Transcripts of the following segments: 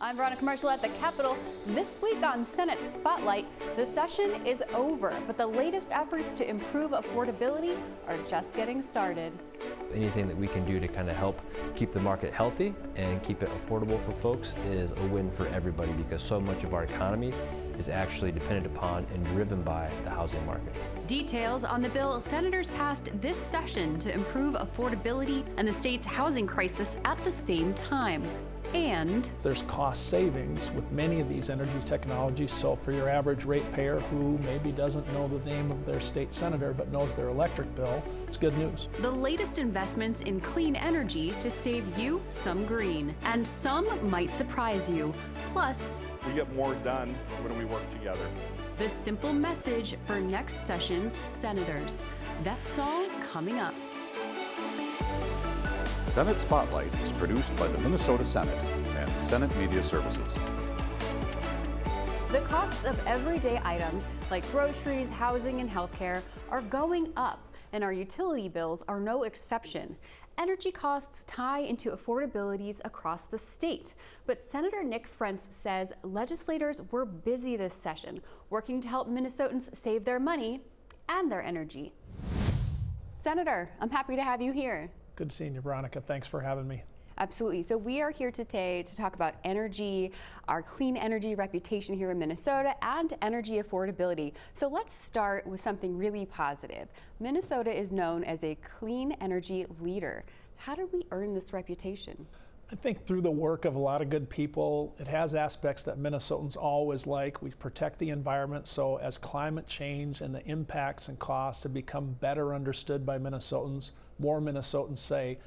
I'm Veronica Marshall at the Capitol. This week on Senate Spotlight, the session is over, but the latest efforts to improve affordability are just getting started. Anything that we can do to kind of help keep the market healthy and keep it affordable for folks is a win for everybody, because so much of our economy is actually dependent upon and driven by the housing market. Details on the bill senators passed this session to improve affordability and the state's housing crisis at the same time. And there's cost savings with many of these energy technologies. So for your average ratepayer who maybe doesn't know the name of their state senator but knows their electric bill, it's good news. The latest investments in clean energy to save you some green, and some might surprise you. Plus, we get more done when we work together. The simple message for next session's senators. That's all coming up. Senate Spotlight is produced by the Minnesota Senate and Senate Media Services. The costs of everyday items like groceries, housing, and healthcare are going up, and our utility bills are no exception. Energy costs tie into affordabilities across the state, but Senator Nick Frentz says legislators were busy this session, working to help Minnesotans save their money and their energy. Senator, I'm happy to have you here. Good seeing you, Veronica. Thanks for having me. Absolutely. So we are here today to talk about energy, our clean energy reputation here in Minnesota, and energy affordability. So let's start with something really positive. Minnesota is known as a clean energy leader. How did we earn this reputation? I think through the work of a lot of good people. It has aspects that Minnesotans always like. We protect the environment, so as climate change and the impacts and costs have become better understood by Minnesotans, more Minnesotans say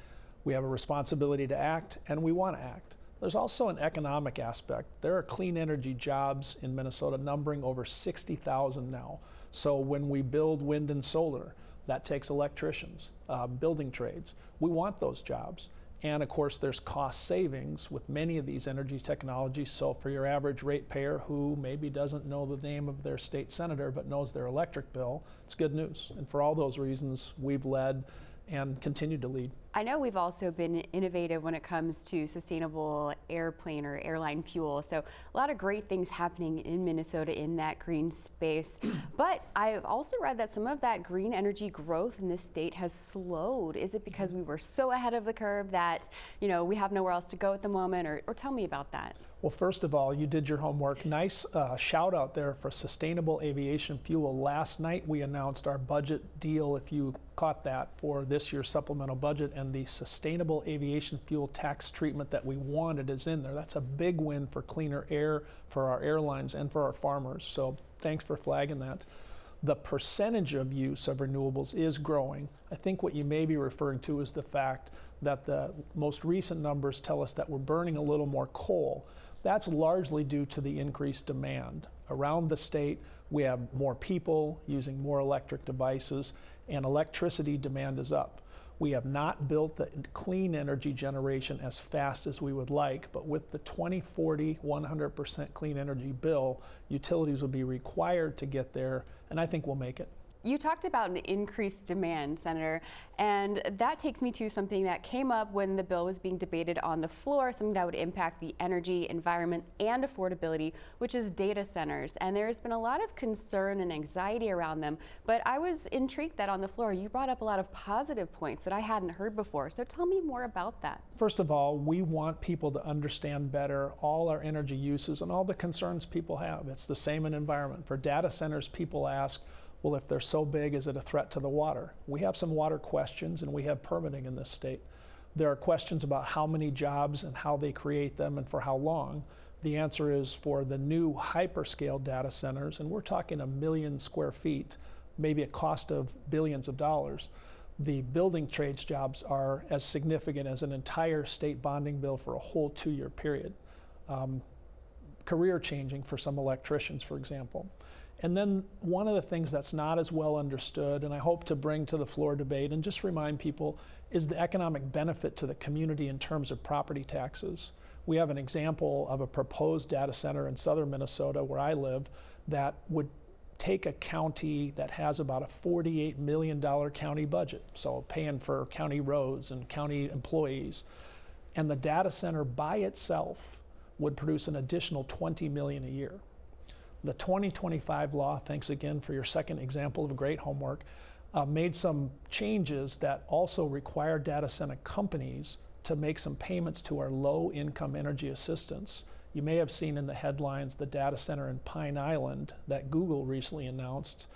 we have a responsibility to act, and we want to act. There's also an economic aspect. There are clean energy jobs in Minnesota numbering over 60,000 now. So when we build wind and solar, that takes electricians, building trades. We want those jobs. And of course, there's cost savings with many of these energy technologies. So for your average ratepayer who maybe doesn't know the name of their state senator but knows their electric bill, it's good news. And for all those reasons, we've led and continue to lead. I know we've also been innovative when it comes to sustainable airplane or airline fuel. So a lot of great things happening in Minnesota in that green space. But I've also read that some of that green energy growth in this state has slowed. Is it because we were so ahead of the curve that, you know, we have nowhere else to go at the moment? Or tell me about that. Well, first of all, you did your homework. Nice shout out there for sustainable aviation fuel. Last night we announced our budget deal, if you caught that, for this year's supplemental budget, and the sustainable aviation fuel tax treatment that we wanted is in there. That's a big win for cleaner air, for our airlines, and for our farmers. So thanks for flagging that. The percentage of use of renewables is growing. I think what you may be referring to is the fact that the most recent numbers tell us that we're burning a little more coal. That's largely due to the increased demand. Around the state, we have more people using more electric devices, and electricity demand is up. We have not built the clean energy generation as fast as we would like, but with the 2040 100% clean energy bill, utilities will be required to get there, and I think we'll make it. You talked about an increased demand, Senator, and that takes me to something that came up when the bill was being debated on the floor, something that would impact the energy, environment, and affordability, which is data centers. And there's been a lot of concern and anxiety around them, but I was intrigued that on the floor you brought up a lot of positive points that I hadn't heard before. So tell me more about that. First of all, we want people to understand better all our energy uses and all the concerns people have. It's the same in environment. For data centers, people ask, well, if they're so big, is it a threat to the water? We have some water questions, and we have permitting in this state. There are questions about how many jobs and how they create them and for how long. The answer is for the new hyperscale data centers, and we're talking 1 million square feet, maybe a cost of billions of dollars. The building trades jobs are as significant as an entire state bonding bill for a whole 2-year period. Career changing for some electricians, for example. And then one of the things that's not as well understood, and I hope to bring to the floor debate and just remind people, is the economic benefit to the community in terms of property taxes. We have an example of a proposed data center in southern Minnesota, where I live, that would take a county that has about a $48 million county budget, so paying for county roads and county employees, and the data center by itself would produce an additional 20 million a year. The 2025 law, thanks again for your second example of great homework, made some changes that also require data center companies to make some payments to our low-income energy assistance. You may have seen in the headlines the data center in Pine Island that Google recently announced.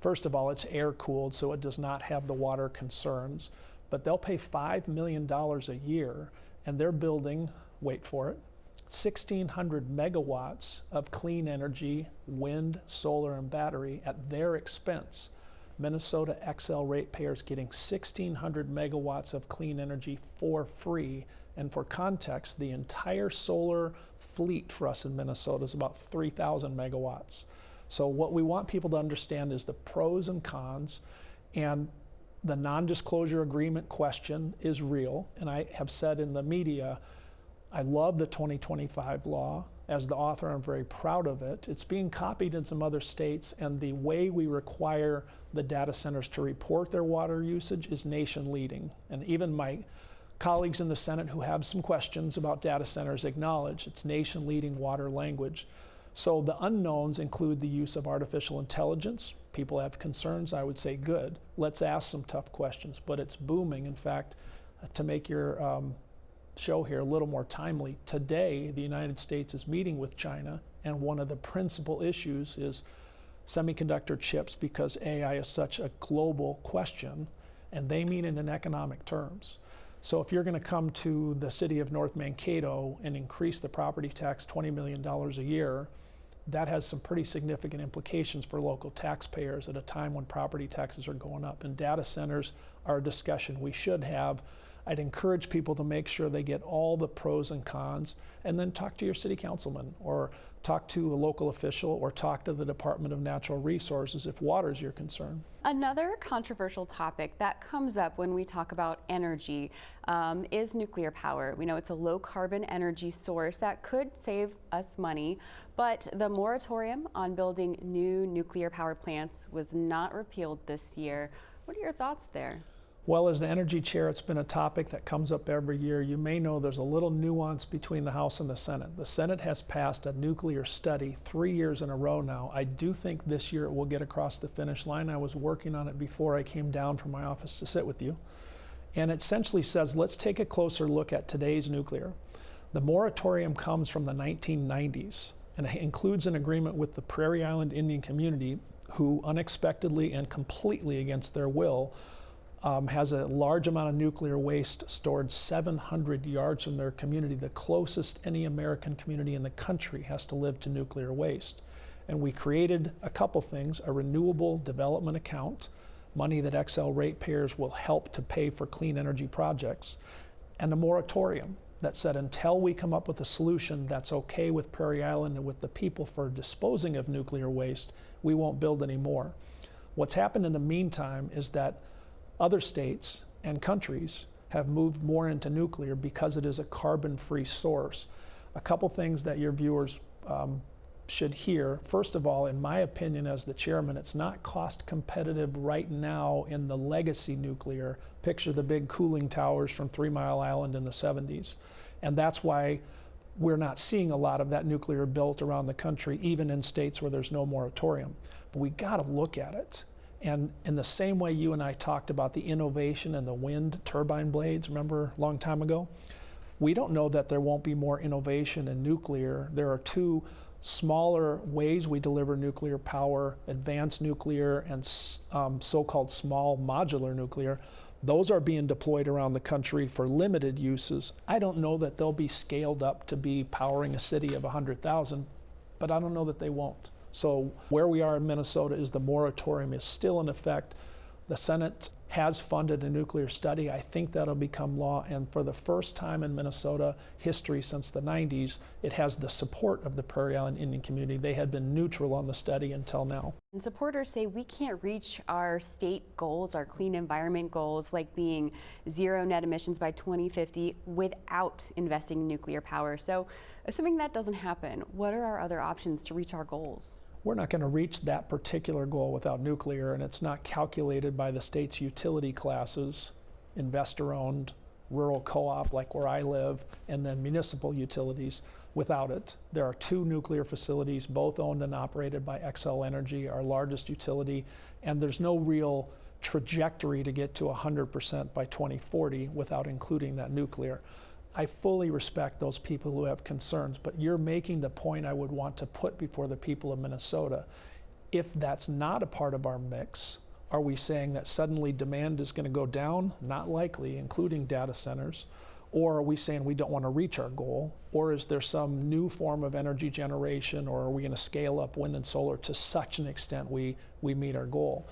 First of all, it's air-cooled, so it does not have the water concerns, but they'll pay $5 million a year, and they're building, wait for it, 1,600 megawatts of clean energy, wind, solar, and battery at their expense. Minnesota XL ratepayers getting 1,600 megawatts of clean energy for free. And for context, the entire solar fleet for us in Minnesota is about 3,000 megawatts. So what we want people to understand is the pros and cons, and the non-disclosure agreement question is real. And I have said in the media, I love the 2025 law. As the author, I'm very proud of it. It's being copied in some other states, and the way we require the data centers to report their water usage is nation leading. And even my colleagues in the Senate who have some questions about data centers acknowledge it's nation leading water language. So the unknowns include the use of artificial intelligence. People have concerns. I would say good. Let's ask some tough questions, but it's booming. In fact, to make your show here a little more timely, today the United States is meeting with China, and one of the principal issues is semiconductor chips, because AI is such a global question, and they mean it in economic terms. So if you're going to come to the city of North Mankato and increase the property tax $20 million a year, that has some pretty significant implications for local taxpayers at a time when property taxes are going up. And data centers are a discussion we should have. I'd encourage people to make sure they get all the pros and cons, and then talk to your city councilman, or talk to a local official, or talk to the Department of Natural Resources if water is your concern. Another controversial topic that comes up when we talk about energy is nuclear power. We know it's a low carbon energy source that could save us money, but the moratorium on building new nuclear power plants was not repealed this year. What are your thoughts there? Well, as the energy chair, it's been a topic that comes up every year. You may know there's a little nuance between the House and the Senate. The Senate has passed a nuclear study 3 years in a row now. I do think this year it will get across the finish line. I was working on it before I came down from my office to sit with you. And it essentially says, let's take a closer look at today's nuclear. The moratorium comes from the 1990s, and it includes an agreement with the Prairie Island Indian community, who unexpectedly and completely against their will has a large amount of nuclear waste stored 700 yards from their community. The closest any American community in the country has to live to nuclear waste. And we created a couple things: a renewable development account, money that XL ratepayers will help to pay for clean energy projects, and a moratorium that said until we come up with a solution that's okay with Prairie Island and with the people for disposing of nuclear waste, we won't build any more. What's happened in the meantime is that other states and countries have moved more into nuclear because it is a carbon-free source. A couple things that your viewers should hear. First of all, in my opinion as the chairman, it's not cost competitive right now in the legacy nuclear. Picture the big cooling towers from 3 Mile Island in the 70s. And that's why we're not seeing a lot of that nuclear built around the country, even in states where there's no moratorium. But we gotta look at it. And in the same way you and I talked about the innovation in the wind turbine blades, remember a long time ago? We don't know that there won't be more innovation in nuclear. There are two smaller ways we deliver nuclear power: advanced nuclear and so-called small modular nuclear. Those are being deployed around the country for limited uses. I don't know that they'll be scaled up to be powering a city of 100,000, but I don't know that they won't. So where we are in Minnesota is the moratorium is still in effect. The Senate has funded a nuclear study. I think that'll become law, and for the first time in Minnesota history since the 90s, it has the support of the Prairie Island Indian community. They had been neutral on the study until now. And supporters say we can't reach our state goals, our clean environment goals, like being zero net emissions by 2050, without investing in nuclear power. So assuming that doesn't happen, what are our other options to reach our goals? We're not going to reach that particular goal without nuclear, and it's not calculated by the state's utility classes, investor-owned, rural co-op like where I live, and then municipal utilities. Without it, there are 2 nuclear facilities, both owned and operated by Xcel Energy, our largest utility, and there's no real trajectory to get to 100% by 2040 without including that nuclear. I fully respect those people who have concerns, but you're making the point I would want to put before the people of Minnesota. If that's not a part of our mix, are we saying that suddenly demand is going to go down? Not likely, including data centers. Or are we saying we don't want to reach our goal? Or is there some new form of energy generation, or are we going to scale up wind and solar to such an extent we meet our goal?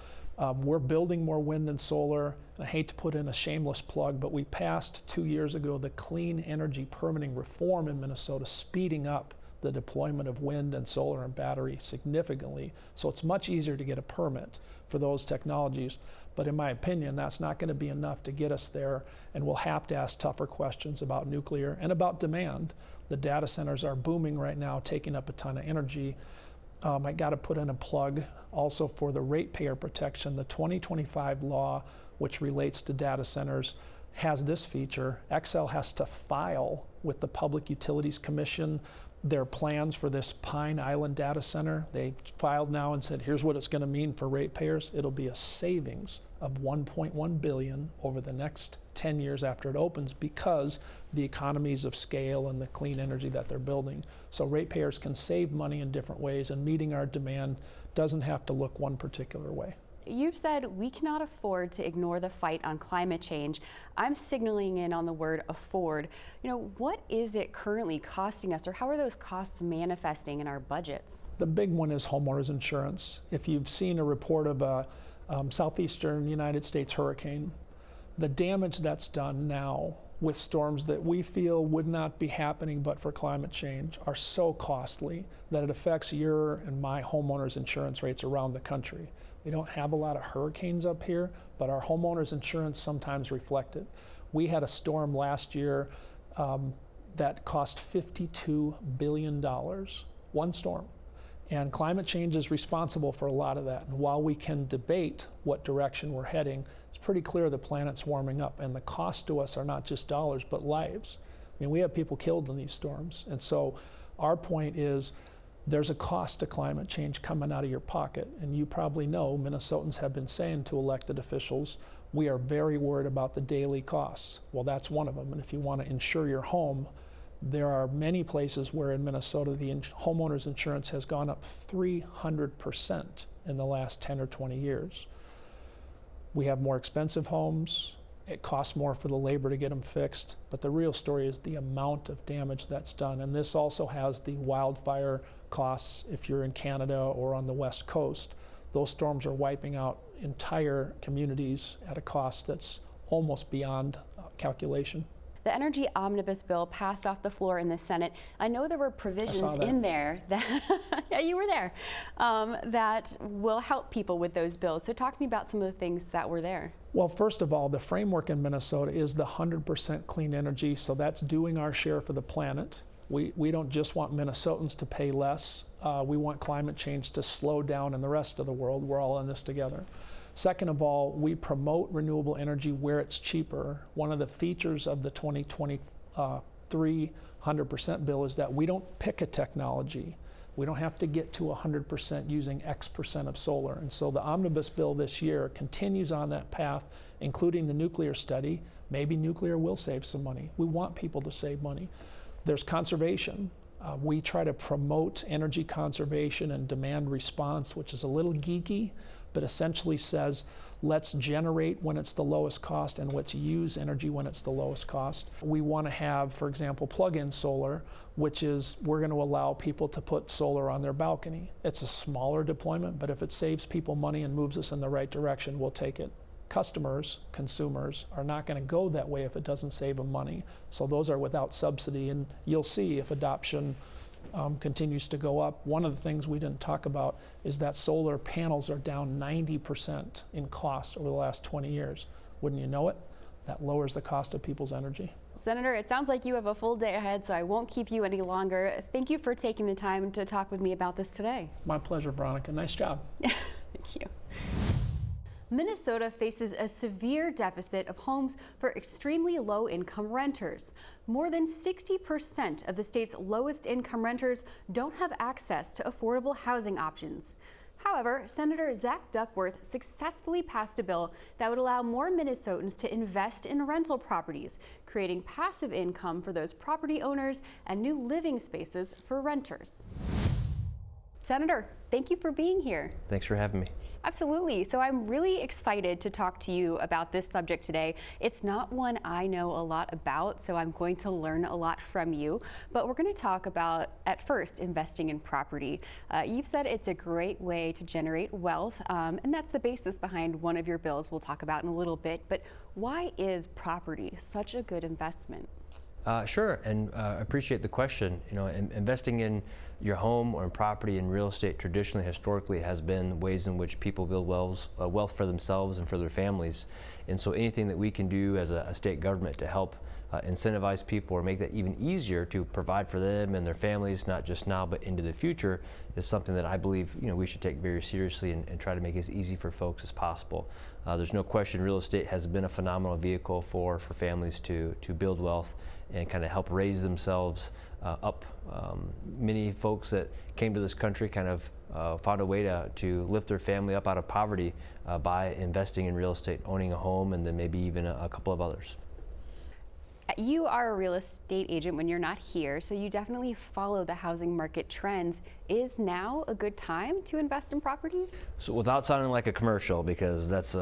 We're building more wind and solar. I hate to put in a shameless plug, but we passed 2 years ago the clean energy permitting reform in Minnesota, speeding up the deployment of wind and solar and battery significantly. So it's much easier to get a permit for those technologies. But in my opinion, that's not going to be enough to get us there, and we'll have to ask tougher questions about nuclear and about demand. The data centers are booming right now, taking up a ton of energy. I got to put in a plug also for the ratepayer protection. The 2025 law, which relates to data centers, has this feature. Xcel has to file with the Public Utilities Commission their plans for this Pine Island data center. They filed now and said, here's what it's going to mean for ratepayers. It'll be a savings of $1.1 billion over the next 10 years after it opens, because the economies of scale and the clean energy that they're building. So ratepayers can save money in different ways, and meeting our demand doesn't have to look one particular way. You've said we cannot afford to ignore the fight on climate change. I'm signaling in on the word afford. What is it currently costing us, or how are those costs manifesting in our budgets? The big one is homeowners insurance. If you've seen a report of a southeastern United States hurricane, the damage that's done now with storms that we feel would not be happening but for climate change are so costly that it affects your and my homeowners insurance rates around the country. We don't have a lot of hurricanes up here, but our homeowners insurance sometimes reflect it. We had a storm last year that cost $52 billion, one storm. And climate change is responsible for a lot of that. And while we can debate what direction we're heading, it's pretty clear the planet's warming up. And the costs to us are not just dollars, but lives. I mean, we have people killed in these storms. And so our point is, there's a cost to climate change coming out of your pocket. And you probably know Minnesotans have been saying to elected officials, we are very worried about the daily costs. Well, that's one of them. And if you want to insure your home, there are many places where in Minnesota the homeowners insurance has gone up 300% in the last 10 or 20 years. We have more expensive homes. It costs more for the labor to get them fixed. But the real story is the amount of damage that's done. And this also has the wildfire costs if you're in Canada or on the West Coast. Those storms are wiping out entire communities at a cost that's almost beyond calculation. The energy omnibus bill passed off the floor in the Senate. I know there were provisions in there that, yeah, you were there, that will help people with those bills. So talk to me about some of the things that were there. Well, first of all, the framework in Minnesota is the 100% clean energy, so that's doing our share for the planet. We don't just want Minnesotans to pay less. We want climate change to slow down in the rest of the world. We're all in this together. Second of all, we promote renewable energy where it's cheaper. One of the features of the 2023 100% bill is that we don't pick a technology. We don't have to get to 100% using X% of solar. And so the omnibus bill this year continues on that path, including the nuclear study. Maybe nuclear will save some money. We want people to save money. There's conservation. We try to promote energy conservation and demand response, which is a little geeky, but essentially says, let's generate when it's the lowest cost and let's use energy when it's the lowest cost. We want to have, for example, plug-in solar, which is we're going to allow people to put solar on their balcony. It's a smaller deployment, but if it saves people money and moves us in the right direction, we'll take it. Customers, consumers, are not going to go that way if it doesn't save them money. So those are without subsidy, and you'll see if adoption continues to go up. One of the things we didn't talk about is that solar panels are down 90% in cost over the last 20 years. Wouldn't you know it? That lowers the cost of people's energy. Senator, it sounds like you have a full day ahead, so I won't keep you any longer. Thank you for taking the time to talk with me about this today. My pleasure, Veronica. Nice job. Thank you. Minnesota faces a severe deficit of homes for extremely low-income renters. More than 60% of the state's lowest income renters don't have access to affordable housing options. However, Senator Zach Duckworth successfully passed a bill that would allow more Minnesotans to invest in rental properties, creating passive income for those property owners and new living spaces for renters. Senator, thank you for being here. Thanks for having me. Absolutely. So I'm really excited to talk to you about this subject today. It's not one I know a lot about, so I'm going to learn a lot from you. But we're going to talk about, at first, investing in property. You've said it's a great way to generate wealth, and that's the basis behind one of your bills we'll talk about in a little bit. But why is property such a good investment? Sure, and I appreciate the question. You know, investing in your home or in property and real estate traditionally, historically, has been ways in which people build wealth for themselves and for their families. And so anything that we can do as a state government to help incentivize people or make that even easier to provide for them and their families, not just now but into the future, is something that I believe we should take very seriously and try to make as easy for folks as possible. There's no question real estate has been a phenomenal vehicle for families to build wealth and kind of help raise themselves up. Many folks that came to this country kind of found a way to lift their family up out of poverty by investing in real estate, owning a home, and then maybe even a couple of others. You are a real estate agent when you're not here, so you definitely follow the housing market trends. Is now a good time to invest in properties? So without sounding like a commercial, because that's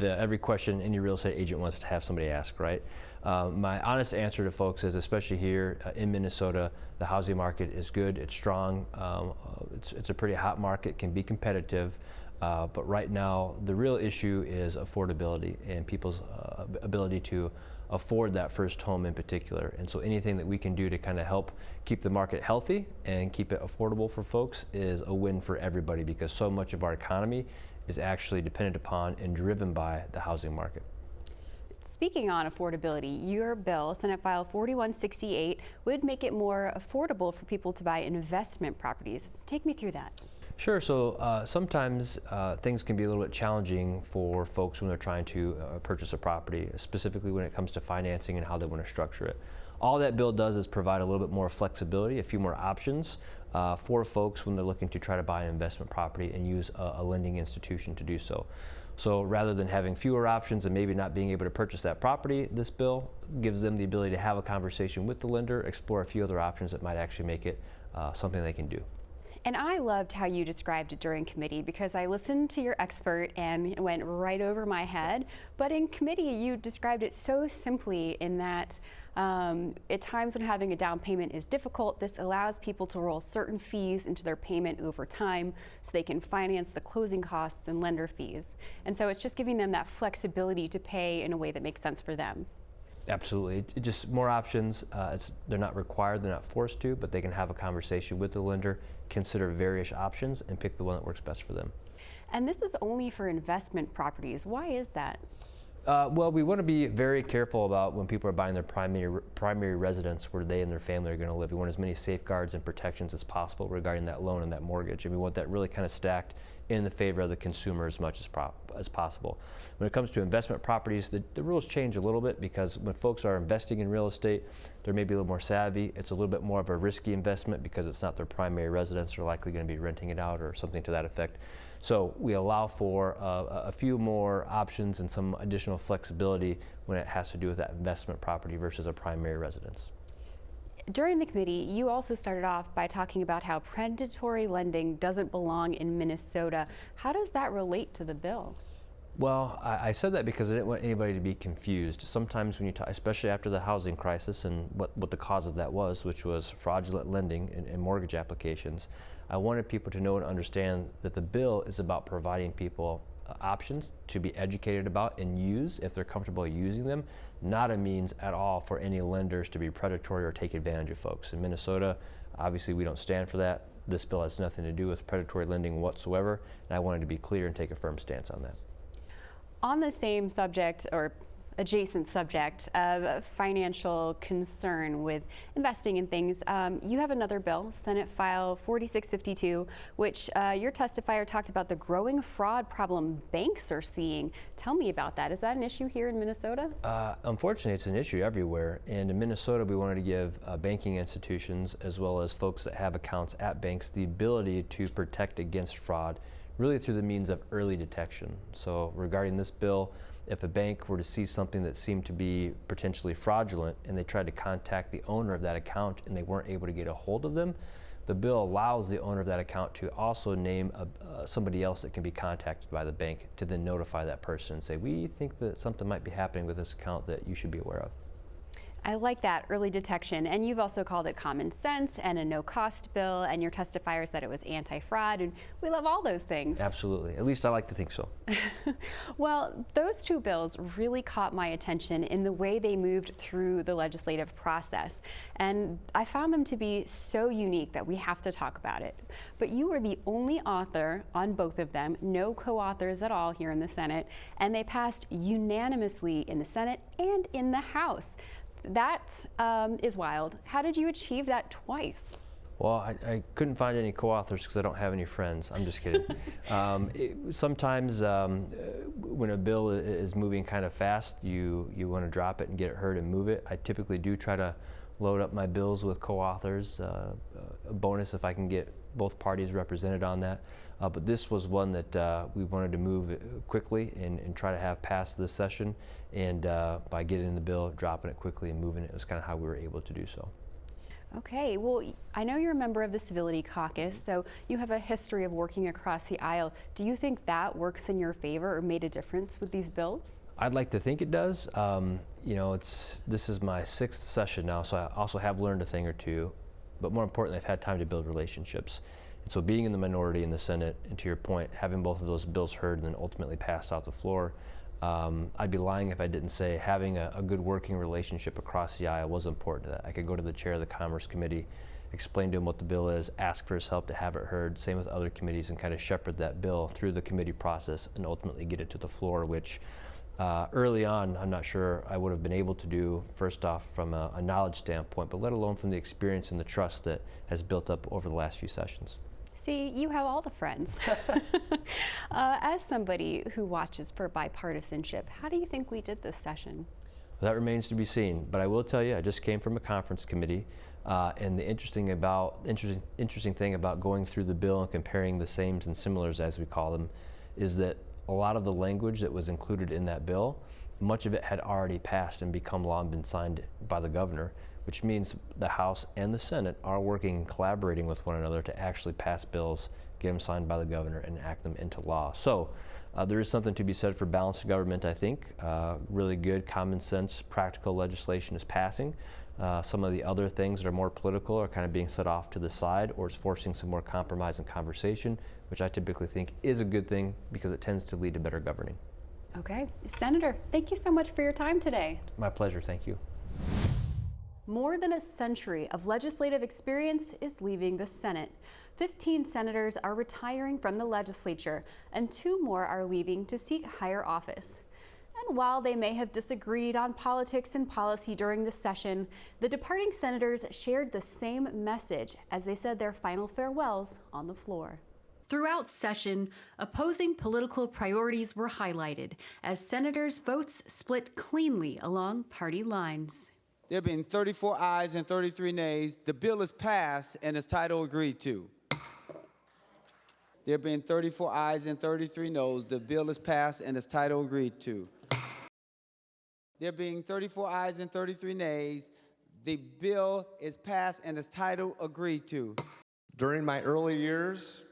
every question any real estate agent wants to have somebody ask, right? My honest answer to folks is, especially here in Minnesota, the housing market is good, it's strong, it's a pretty hot market, can be competitive. But right now, the real issue is affordability and people's ability to afford that first home in particular. And so anything that we can do to kind of help keep the market healthy and keep it affordable for folks is a win for everybody, because so much of our economy is actually dependent upon and driven by the housing market. Speaking on affordability, your bill, Senate File 4168, would make it more affordable for people to buy investment properties. Take me through that. Sure. So sometimes things can be a little bit challenging for folks when they're trying to purchase a property, specifically when it comes to financing and how they want to structure it. All that bill does is provide a little bit more flexibility, a few more options for folks when they're looking to try to buy an investment property and use a lending institution to do so. So rather than having fewer options and maybe not being able to purchase that property, this bill gives them the ability to have a conversation with the lender, explore a few other options that might actually make it something they can do. And I loved how you described it during committee, because I listened to your expert and it went right over my head. But in committee, you described it so simply in that at times when having a down payment is difficult, this allows people to roll certain fees into their payment over time so they can finance the closing costs and lender fees. And so it's just giving them that flexibility to pay in a way that makes sense for them. Absolutely. Just more options. They're not required, they're not forced to, but they can have a conversation with the lender, consider various options, and pick the one that works best for them. And this is only for investment properties. Why is that? Well, we want to be very careful about when people are buying their primary residence where they and their family are going to live. We want as many safeguards and protections as possible regarding that loan and that mortgage, and we want that really kind of stacked in the favor of the consumer as much as possible. When it comes to investment properties, the rules change a little bit, because when folks are investing in real estate, they're maybe a little more savvy. It's a little bit more of a risky investment because it's not their primary residence. They're likely going to be renting it out or something to that effect. So we allow for a few more options and some additional flexibility when it has to do with that investment property versus a primary residence. During the committee, you also started off by talking about how predatory lending doesn't belong in Minnesota. How does that relate to the bill? Well, I said that because I didn't want anybody to be confused. Sometimes when you talk, especially after the housing crisis and what the cause of that was, which was fraudulent lending and mortgage applications, I wanted people to know and understand that the bill is about providing people options to be educated about and use if they're comfortable using them, not a means at all for any lenders to be predatory or take advantage of folks. In Minnesota, obviously we don't stand for that. This bill has nothing to do with predatory lending whatsoever, and I wanted to be clear and take a firm stance on that. On the same subject, or adjacent subject of financial concern with investing in things, you have another bill, Senate File 4652, which your testifier talked about the growing fraud problem banks are seeing. Tell me about that. Is that an issue here in Minnesota? Unfortunately, it's an issue everywhere. And in Minnesota, we wanted to give banking institutions, as well as folks that have accounts at banks, the ability to protect against fraud, really through the means of early detection. So regarding this bill, if a bank were to see something that seemed to be potentially fraudulent and they tried to contact the owner of that account and they weren't able to get a hold of them, the bill allows the owner of that account to also name somebody else that can be contacted by the bank to then notify that person and say, we think that something might be happening with this account that you should be aware of. I like that, early detection, and you've also called it common sense and a no-cost bill, and your testifier said it was anti-fraud, and we love all those things. Absolutely. At least I like to think so. Well, those two bills really caught my attention in the way they moved through the legislative process, and I found them to be so unique that we have to talk about it. But you were the only author on both of them, no co-authors at all here in the Senate, and they passed unanimously in the Senate and in the House. That is wild. How did you achieve that twice? Well, I couldn't find any co-authors because I don't have any friends. I'm just kidding. Sometimes when a bill is moving kind of fast, you want to drop it and get it heard and move it. I typically do try to load up my bills with co-authors. A bonus if I can get both parties represented on that. But this was one that we wanted to move quickly and try to have passed this session. And by getting the bill, dropping it quickly and moving it was kind of how we were able to do so. Okay, well, I know you're a member of the Civility Caucus, so you have a history of working across the aisle. Do you think that works in your favor or made a difference with these bills? I'd like to think it does. You know, this is my 6th session now, so I also have learned a thing or two. But more importantly, I've had time to build relationships. And so being in the minority in the Senate, and to your point, having both of those bills heard and then ultimately passed out the floor, I'd be lying if I didn't say having a good working relationship across the aisle was important to that. I could go to the chair of the Commerce Committee, explain to him what the bill is, ask for his help to have it heard, same with other committees, and kind of shepherd that bill through the committee process and ultimately get it to the floor, which early on, I'm not sure I would have been able to do, first off from a knowledge standpoint, but let alone from the experience and the trust that has built up over the last few sessions. See, you have all the friends. As somebody who watches for bipartisanship, how do you think we did this session? Well, that remains to be seen, but I will tell you, I just came from a conference committee, and the interesting thing about going through the bill and comparing the sames and similars, as we call them, is that a lot of the language that was included in that bill, much of it had already passed and become law and been signed by the governor, which means the House and the Senate are working and collaborating with one another to actually pass bills, get them signed by the governor, and enact them into law. So there is something to be said for balanced government, I think. Really good, common sense, practical legislation is passing. Some of the other things that are more political are kind of being set off to the side, or is forcing some more compromise and conversation, which I typically think is a good thing because it tends to lead to better governing. Okay. Senator, thank you so much for your time today. My pleasure, thank you. More than a century of legislative experience is leaving the Senate. 15 senators are retiring from the legislature, and 2 more are leaving to seek higher office. And while they may have disagreed on politics and policy during the session, the departing senators shared the same message as they said their final farewells on the floor. Throughout session, opposing political priorities were highlighted as senators' votes split cleanly along party lines. There being 34 ayes and 33 nays, the bill is passed and its title agreed to. There being 34 ayes and 33 noes, the bill is passed and its title agreed to. There being 34 ayes and 33 nays, the bill is passed and its title agreed to. During my early years,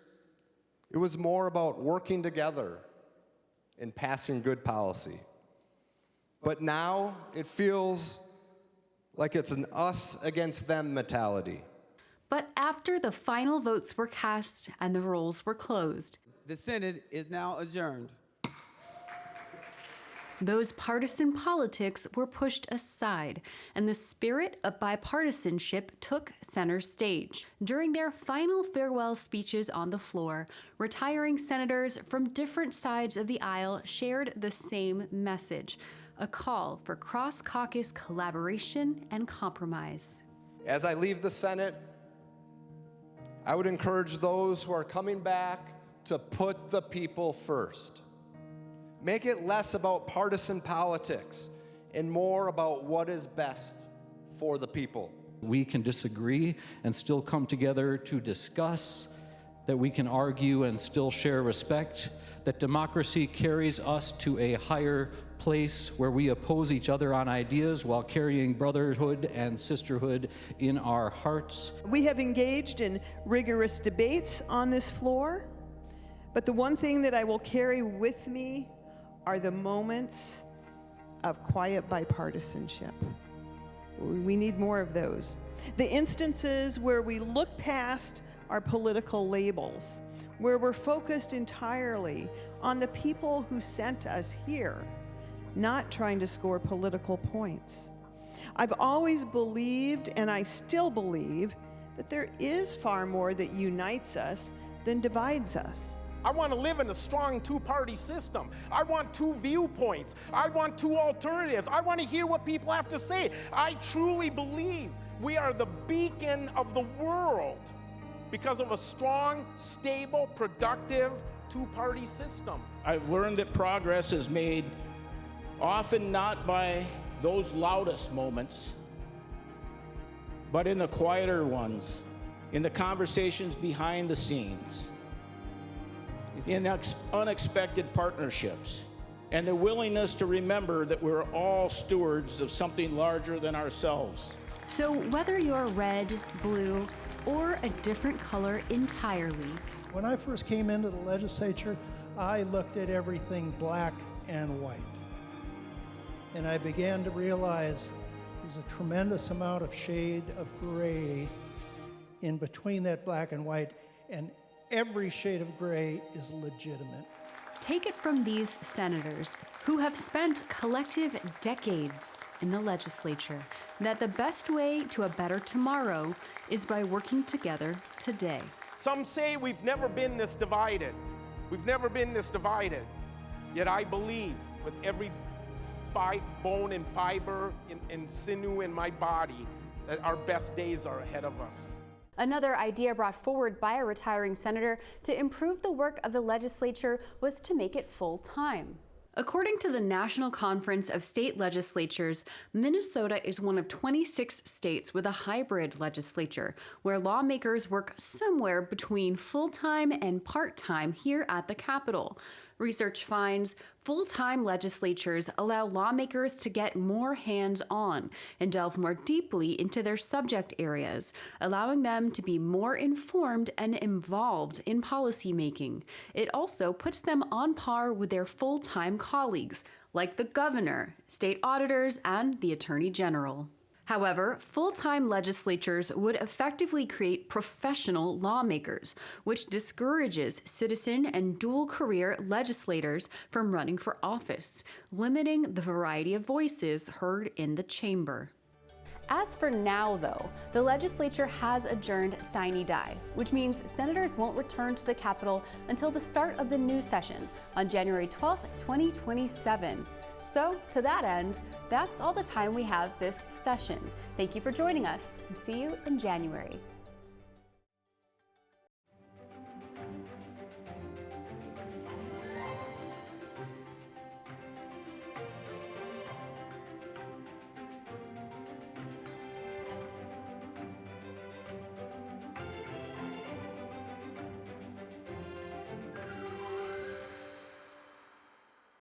it was more about working together and passing good policy. But now it feels like it's an us against them mentality. But after the final votes were cast and the rolls were closed, The Senate is now adjourned. those partisan politics were pushed aside, and the spirit of bipartisanship took center stage. During their final farewell speeches on the floor, retiring senators from different sides of the aisle shared the same message: a call for cross-caucus collaboration and compromise. As I leave the Senate, I would encourage those who are coming back to put the people first. Make it less about partisan politics and more about what is best for the people. We can disagree and still come together to discuss, that we can argue and still share respect, that democracy carries us to a higher place where we oppose each other on ideas while carrying brotherhood and sisterhood in our hearts. We have engaged in rigorous debates on this floor, but the one thing that I will carry with me are the moments of quiet bipartisanship. We need more of those. The instances where we look past our political labels, where we're focused entirely on the people who sent us here, not trying to score political points. I've always believed, and I still believe, that there is far more that unites us than divides us. I want to live in a strong two-party system. I want two viewpoints. I want two alternatives. I want to hear what people have to say. I truly believe we are the beacon of the world because of a strong, stable, productive two-party system. I've learned that progress is made often not by those loudest moments, but in the quieter ones, in the conversations behind the scenes, in unexpected partnerships, and the willingness to remember that we're all stewards of something larger than ourselves. So whether you're red, blue, or a different color entirely, when I first came into the legislature, I looked at everything black and white. And I began to realize there's a tremendous amount of shade of gray in between that black and white, and every shade of gray is legitimate. take it from these senators who have spent collective decades in the legislature that the best way to a better tomorrow is by working together today. Some say we've never been this divided. We've never been this divided. Yet I believe with every bone and fiber and sinew in my body that our best days are ahead of us. Another idea brought forward by a retiring senator to improve the work of the legislature was to make it full-time. According to the National Conference of State Legislatures, Minnesota is one of 26 states with a hybrid legislature, where lawmakers work somewhere between full-time and part-time here at the Capitol. Research finds full-time legislatures allow lawmakers to get more hands-on and delve more deeply into their subject areas, allowing them to be more informed and involved in policymaking. It also puts them on par with their full-time colleagues, like the governor, state auditors, and the attorney general. However, full-time legislatures would effectively create professional lawmakers, which discourages citizen and dual-career legislators from running for office, limiting the variety of voices heard in the chamber. As for now, though, the legislature has adjourned sine die, which means senators won't return to the Capitol until the start of the new session on January 12th, 2027. So, to that end, that's all the time we have this session. Thank you for joining us, and see you in January.